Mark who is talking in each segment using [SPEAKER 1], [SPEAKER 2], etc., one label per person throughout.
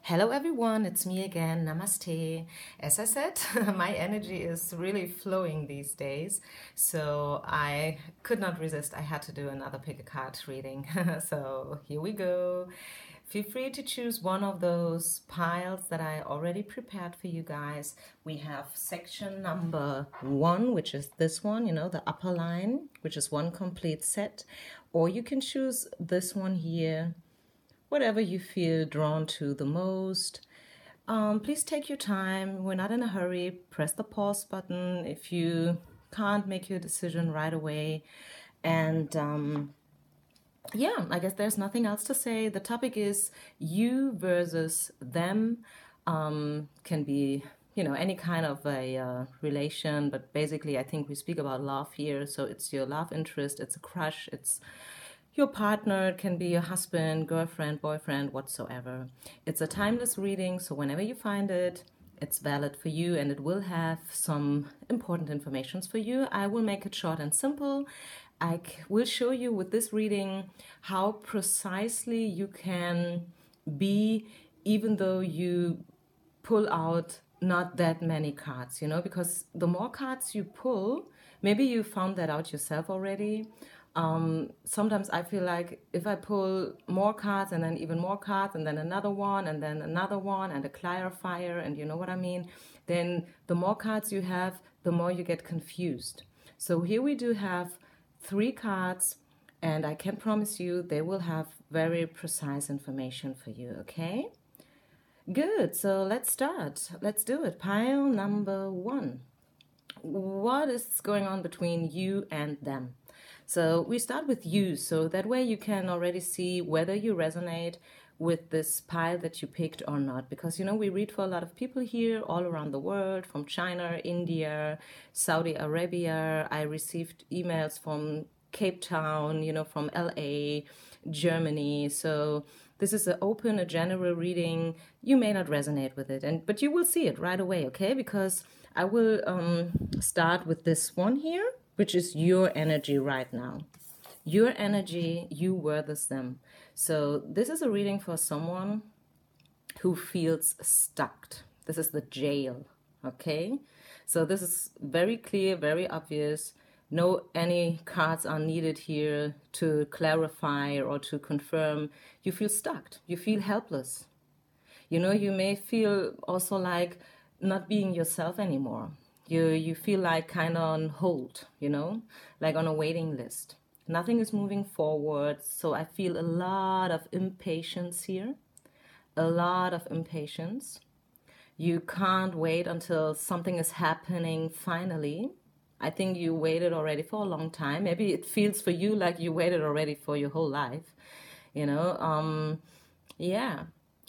[SPEAKER 1] Hello everyone, it's me again, Namaste. As I said, my energy is really flowing these days, so I could not resist. I had to do another pick a card reading. So here we go. Feel free to choose one of those piles that I already prepared for you guys. We have section number 1, which is this one, the upper line, which is one complete set, or you can choose this one here, whatever you feel drawn to the most. Please take your time. We're not in a hurry. Press the pause button if you can't make your decision right away. And I guess there's nothing else to say. The topic is you versus them. Can be, any kind of a relation, but basically I think we speak about love here. So it's your love interest, it's a crush, it's your partner, it can be your husband, girlfriend, boyfriend, whatsoever. It's a timeless reading, so whenever you find it, it's valid for you and it will have some important informations for you. I will make it short and simple. I will show you with this reading how precisely you can be, even though you pull out not that many cards, because the more cards you pull, maybe you found that out yourself already. Sometimes I feel like if I pull more cards and then even more cards and then another one and then another one and a clarifier, and you know what I mean, then the more cards you have, the more you get confused. So here we do have 3 cards, and I can promise you they will have very precise information for you, okay? Good, so let's start. Let's do it. Pile number 1. What is going on between you and them? So we start with you, so that way you can already see whether you resonate with this pile that you picked or not. Because, we read for a lot of people here all around the world, from China, India, Saudi Arabia. I received emails from Cape Town, from LA, Germany. So this is an open, a general reading. You may not resonate with it, but you will see it right away, okay? Because I will start with this one here, which is your energy right now. Your energy, you versus them. So this is a reading for someone who feels stuck. This is the jail, okay? So this is very clear, very obvious. No any cards are needed here to clarify or to confirm. You feel stuck. You feel helpless. You may feel also like not being yourself anymore. You feel like kind of on hold, like on a waiting list. Nothing is moving forward, so I feel a lot of impatience here. A lot of impatience. You can't wait until something is happening finally. I think you waited already for a long time. Maybe it feels for you like you waited already for your whole life, yeah.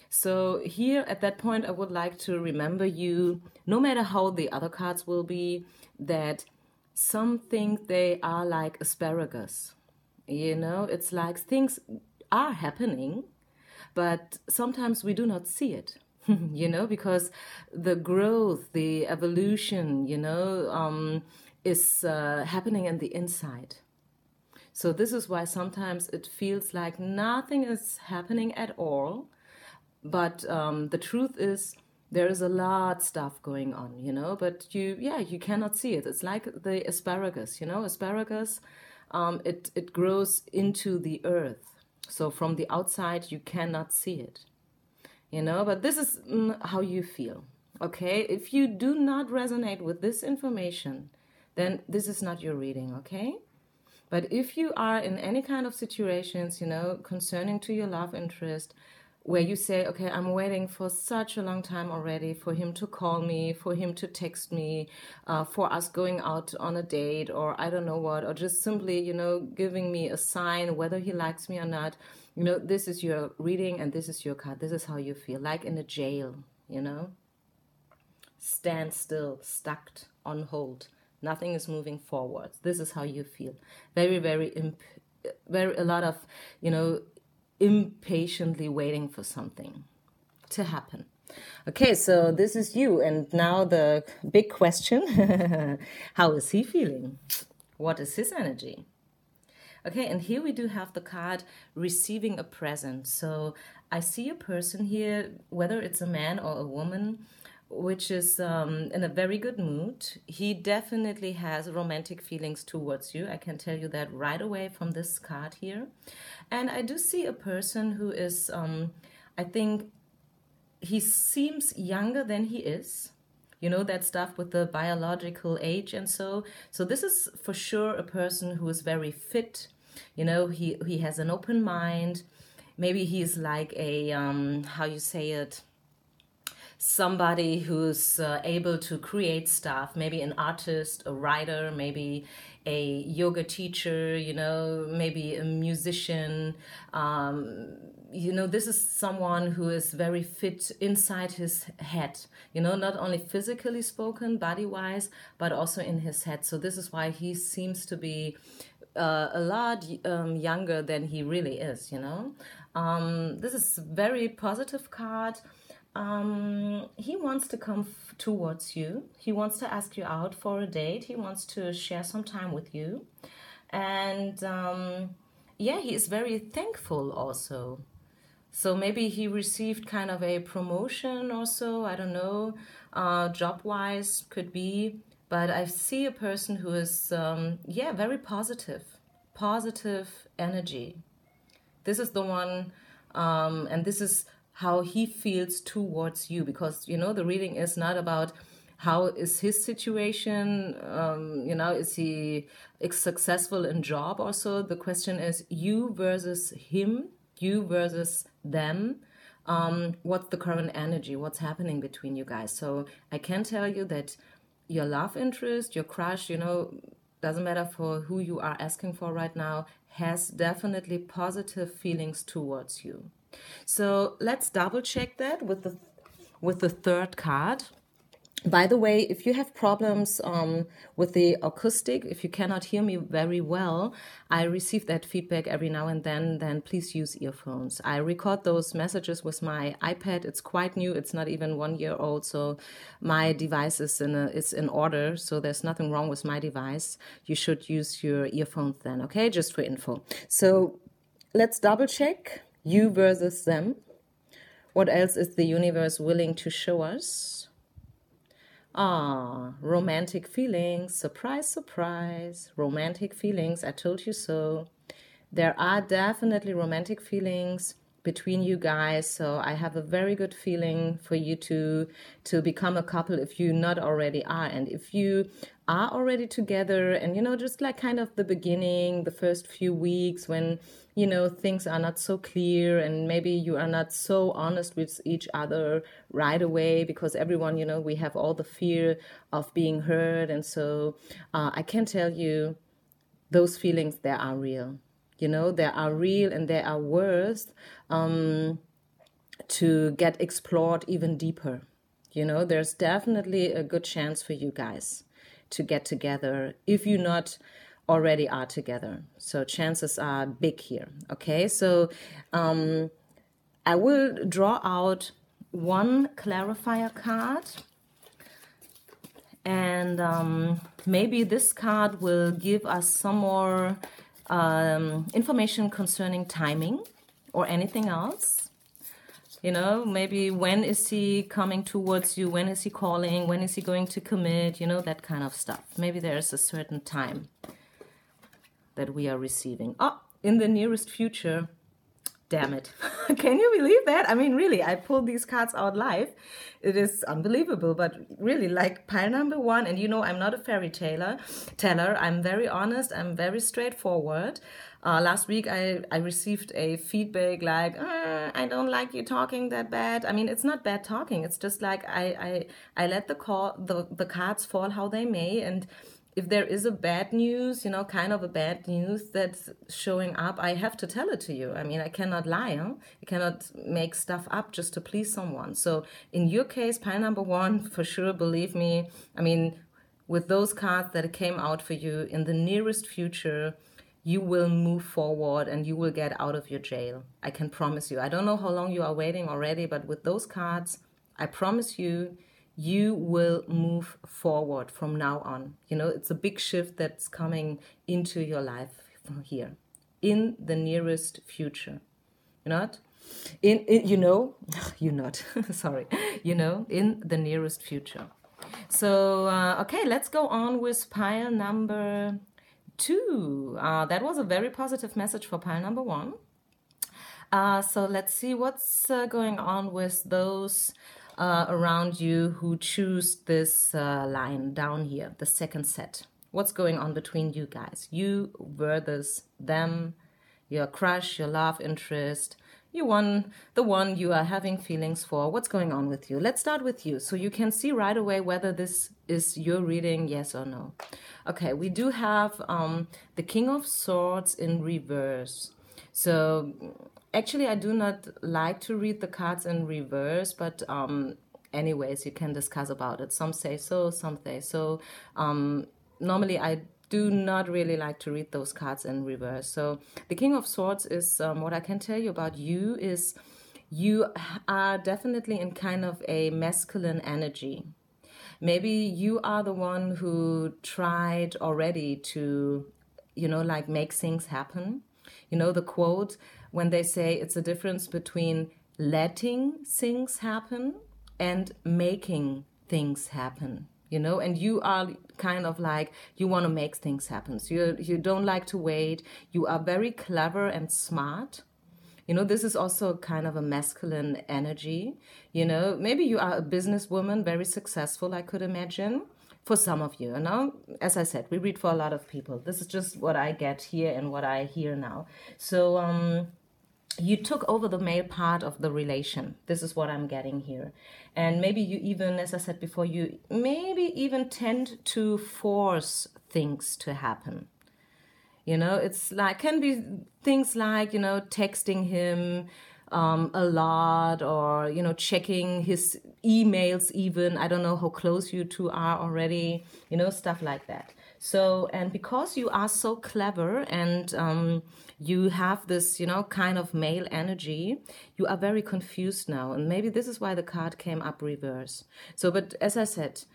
[SPEAKER 1] So here at that point, I would like to remember you, no matter how the other cards will be, that some think they are like asparagus. It's like things are happening, but sometimes we do not see it, because the growth, the evolution, is happening in the inside. So this is why sometimes it feels like nothing is happening at all. But the truth is there is a lot stuff going on, but you cannot see it. It's like the asparagus, asparagus, it grows into the earth. So from the outside, you cannot see it, but this is how you feel, okay? If you do not resonate with this information, then this is not your reading, okay? But if you are in any kind of situations, concerning to your love interest, where you say, okay, I'm waiting for such a long time already for him to call me, for him to text me, for us going out on a date, or I don't know what, or just simply, giving me a sign whether he likes me or not. This is your reading and this is your card. This is how you feel, like in a jail, Stand still, stuck, on hold. Nothing is moving forward. This is how you feel. Very, very, a lot of, impatiently waiting for something to happen. Okay, so this is you. And now the big question, how is he feeling? What is his energy? Okay, and here we do have the card receiving a present. So I see a person here, whether it's a man or a woman, which is in a very good mood. He definitely has romantic feelings towards you. I can tell you that right away from this card here. And I do see a person who is, I think, he seems younger than he is. You know, that stuff with the biological age and so. So this is for sure a person who is very fit. You know, he has an open mind. Maybe he's like a, how you say it, somebody who's able to create stuff, maybe an artist, a writer, maybe a yoga teacher, you know, maybe a musician. You know, this is someone who is very fit inside his head, you know, not only physically spoken, body-wise, but also in his head. So this is why he seems to be a lot younger than he really is, you know. This is a very positive card. He wants to come towards you. He wants to ask you out for a date. He wants to share some time with you. And yeah, he is very thankful also. So maybe he received kind of a promotion or so, I don't know, job-wise could be. But I see a person who is, yeah, very positive, positive energy. This is the one, and this is how he feels towards you, because, you know, the reading is not about how is his situation, you know, is he successful in job or so. The question is you versus him, you versus them. What's the current energy? What's happening between you guys? So I can tell you that your love interest, your crush, you know, doesn't matter for who you are asking for right now, has definitely positive feelings towards you. So let's double check that with the third card. By the way, if you have problems with the acoustic, if you cannot hear me very well, I receive that feedback every now and then please use earphones. I record those messages with my iPad. It's quite new. It's not even 1 year old. So my device is in order. So there's nothing wrong with my device. You should use your earphones then, okay? Just for info. So let's double check you versus them. What else is the universe willing to show us? Romantic feelings. Surprise, surprise. Romantic feelings. I told you so. There are definitely romantic feelings between you guys. So I have a very good feeling for you to become a couple if you not already are. And if you are already together and, you know, just like kind of the beginning, the first few weeks when, you know, things are not so clear and maybe you are not so honest with each other right away, because everyone, you know, we have all the fear of being hurt. And so I can tell you those feelings, they are real. You know, they are real and they are worth to get explored even deeper. You know, there's definitely a good chance for you guys to get together if you not already are together. So chances are big here. Okay, so I will draw out one clarifier card. And maybe this card will give us some more information concerning timing or anything else. You know, maybe when is he coming towards you? When is he calling? When is he going to commit? You know, that kind of stuff. Maybe there's a certain time that we are receiving. Oh, in the nearest future. Damn it. Can you believe that? I mean, really, I pulled these cards out live. It is unbelievable, but really, like pile number one, and you know, I'm not a fairy teller. I'm very honest. I'm very straightforward. Last week, I received a feedback like, I don't like you talking that bad. I mean, it's not bad talking. It's just like I let the cards fall how they may, and if there is a bad news, you know, kind of a bad news that's showing up, I have to tell it to you. I mean, I cannot lie. Huh? I cannot make stuff up just to please someone. So in your case, pile number one, for sure, believe me, I mean, with those cards that came out for you, in the nearest future, you will move forward and you will get out of your jail. I can promise you. I don't know how long you are waiting already, but with those cards, I promise you, you will move forward from now on. You know, it's a big shift that's coming into your life from here. in the nearest future. You know what? You not, sorry, in the nearest future. So, okay, let's go on with pile number 2. That was a very positive message for pile number 1. So let's see what's going on with those around you who choose this line down here, the second set. What's going on between you guys? You versus them, your crush, your love interest, the one you are having feelings for. What's going on with you? Let's start with you so you can see right away whether this is your reading, yes or no. Okay, we do have the King of Swords in reverse. So actually, I do not like to read the cards in reverse, but anyways, you can discuss about it. Some say so, some say so. Normally, I do not really like to read those cards in reverse. So the King of Swords is, what I can tell you about you is you are definitely in kind of a masculine energy. Maybe you are the one who tried already to, like make things happen. The quote when they say it's a difference between letting things happen and making things happen. And you are kind of like, you want to make things happen. So you don't like to wait. You are very clever and smart. This is also kind of a masculine energy. Maybe you are a businesswoman, very successful, I could imagine, for some of you. As I said, we read for a lot of people. This is just what I get here and what I hear now. So you took over the male part of the relation. This is what I'm getting here. And maybe you even, as I said before, you maybe even tend to force things to happen. It's like, can be things like, texting him a lot, or, checking his emails even. I don't know how close you two are already, stuff like that. So, and because you are so clever and you have this, kind of male energy, you are very confused now. And maybe this is why the card came up reverse. So, but as I said,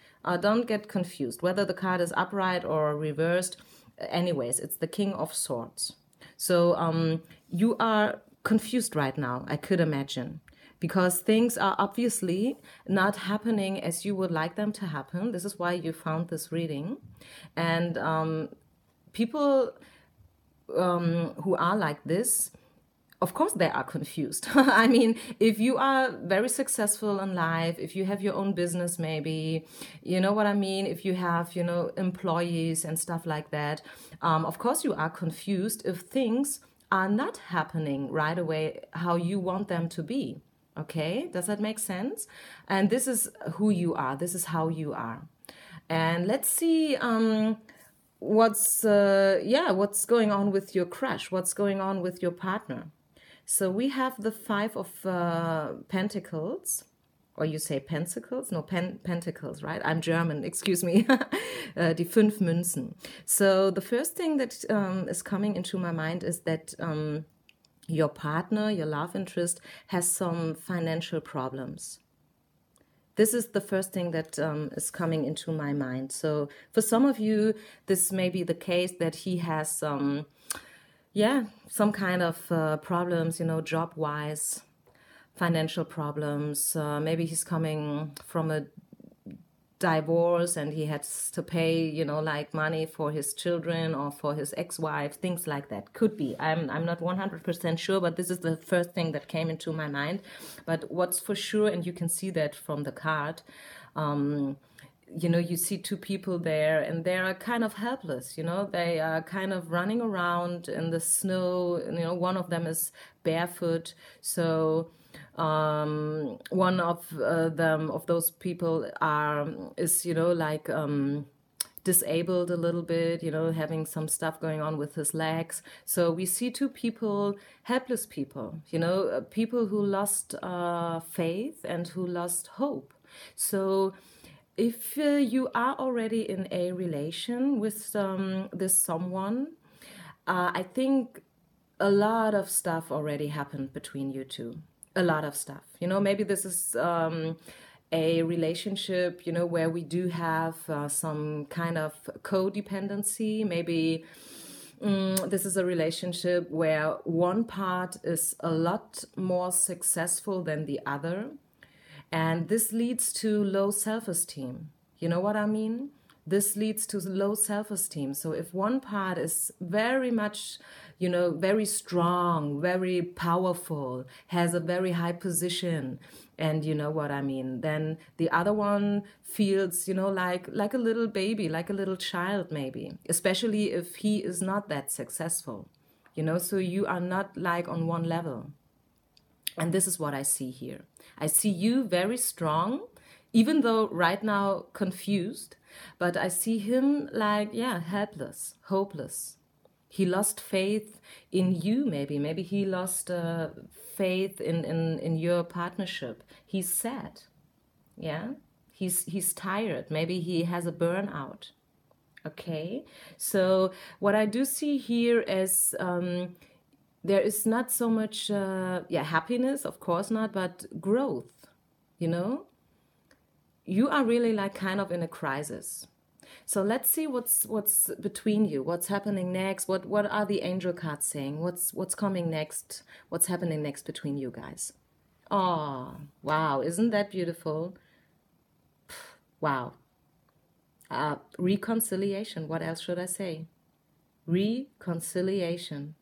[SPEAKER 1] don't get confused. Whether the card is upright or reversed, anyways, it's the King of Swords. So you are confused right now, I could imagine, because things are obviously not happening as you would like them to happen. This is why you found this reading. And people who are like this, of course they are confused. I mean, if you are very successful in life, if you have your own business maybe, you know what I mean, if you have, employees and stuff like that, of course you are confused if things are not happening right away how you want them to be. Okay, does that make sense? And this is who you are. This is how you are. And let's see what's going on with your crush, what's going on with your partner. So we have the 5 of Pentacles, or you say Pentacles? No, Pentacles, right? I'm German, excuse me. Die 5 Münzen. So the first thing that is coming into my mind is that your partner, your love interest, has some financial problems. This is the first thing that is coming into my mind. So for some of you, this may be the case that he has some kind of problems, job-wise, financial problems. Maybe he's coming from a divorce and he has to pay, like money for his children or for his ex-wife, things like that. Could be. I'm not 100% sure, but this is the first thing that came into my mind. But what's for sure, and you can see that from the card, you see 2 people there and they are kind of helpless, they are kind of running around in the snow, one of them is barefoot. So one of those people is disabled a little bit, having some stuff going on with his legs. So we see 2 people, helpless people, people who lost faith and who lost hope. So if you are already in a relation with this someone, I think a lot of stuff already happened between you two. A lot of stuff. Maybe this is a relationship, where we do have some kind of codependency. Maybe This is a relationship where one part is a lot more successful than the other. And this leads to low self-esteem. You know what I mean? This leads to low self-esteem. So if one part is very much, very strong, very powerful, has a very high position, and you know what I mean, then the other one feels, like a little baby, like a little child maybe, especially if he is not that successful, so you are not like on one level. And this is what I see here. I see you very strong, even though right now confused, but I see him like, helpless, hopeless. He lost faith in you, maybe. Maybe he lost faith in your partnership. He's sad. Yeah? He's tired. Maybe he has a burnout. Okay? So what I do see here is there is not so much happiness, of course not, but growth, You are really like kind of in a crisis. So let's see what's between you, what's happening next, what are the angel cards saying, what's coming next, what's happening next between you guys. Oh, wow, isn't that beautiful? Wow. Reconciliation, what else should I say? Reconciliation.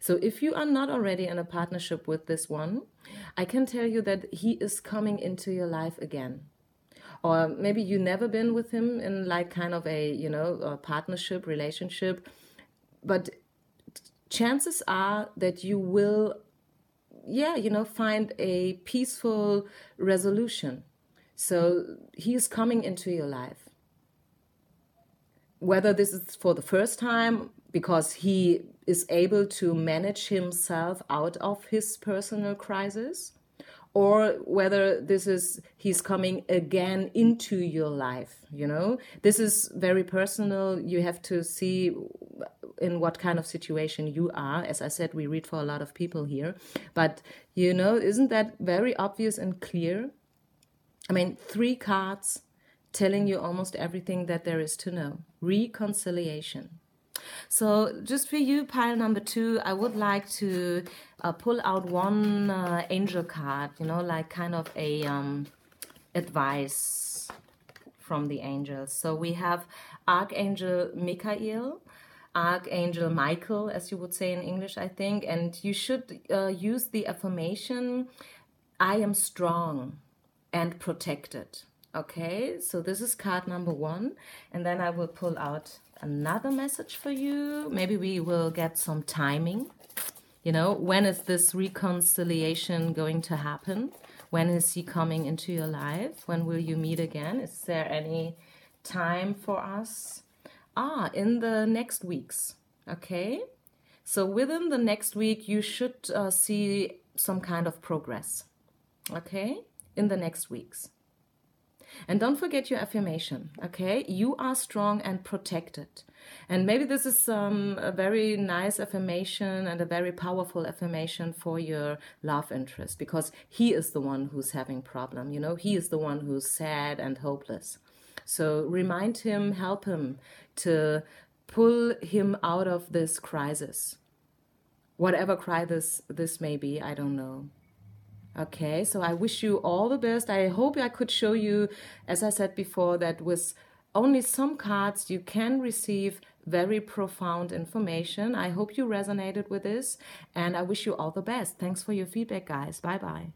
[SPEAKER 1] So if you are not already in a partnership with this one, I can tell you that he is coming into your life again. Or maybe you never been with him in like kind of a partnership, relationship. But chances are that you will, find a peaceful resolution. So he is coming into your life. Whether this is for the first time, because he is able to manage himself out of his personal crisis, or whether he's coming again into your life, This is very personal. You have to see in what kind of situation you are. As I said, we read for a lot of people here. But, isn't that very obvious and clear? I mean, 3 cards telling you almost everything that there is to know. Reconciliation. So just for you, pile number 2, I would like to pull out one angel card, like kind of a advice from the angels. So we have Archangel Michael, Archangel Michael, as you would say in English, I think. And you should use the affirmation, I am strong and protected. Okay, so this is card number 1. And then I will pull out another message for you. Maybe we will get some timing. When is this reconciliation going to happen? When is he coming into your life? When will you meet again? Is there any time for us? In the next weeks. Okay, so within the next week, you should see some kind of progress. Okay, in the next weeks. And don't forget your affirmation, okay? You are strong and protected. And maybe this is a very nice affirmation and a very powerful affirmation for your love interest, because he is the one who's having problem, He is the one who's sad and hopeless. So remind him, help him to pull him out of this crisis. Whatever crisis this may be, I don't know. Okay, so I wish you all the best. I hope I could show you, as I said before, that with only some cards you can receive very profound information. I hope you resonated with this, and I wish you all the best. Thanks for your feedback, guys. Bye-bye.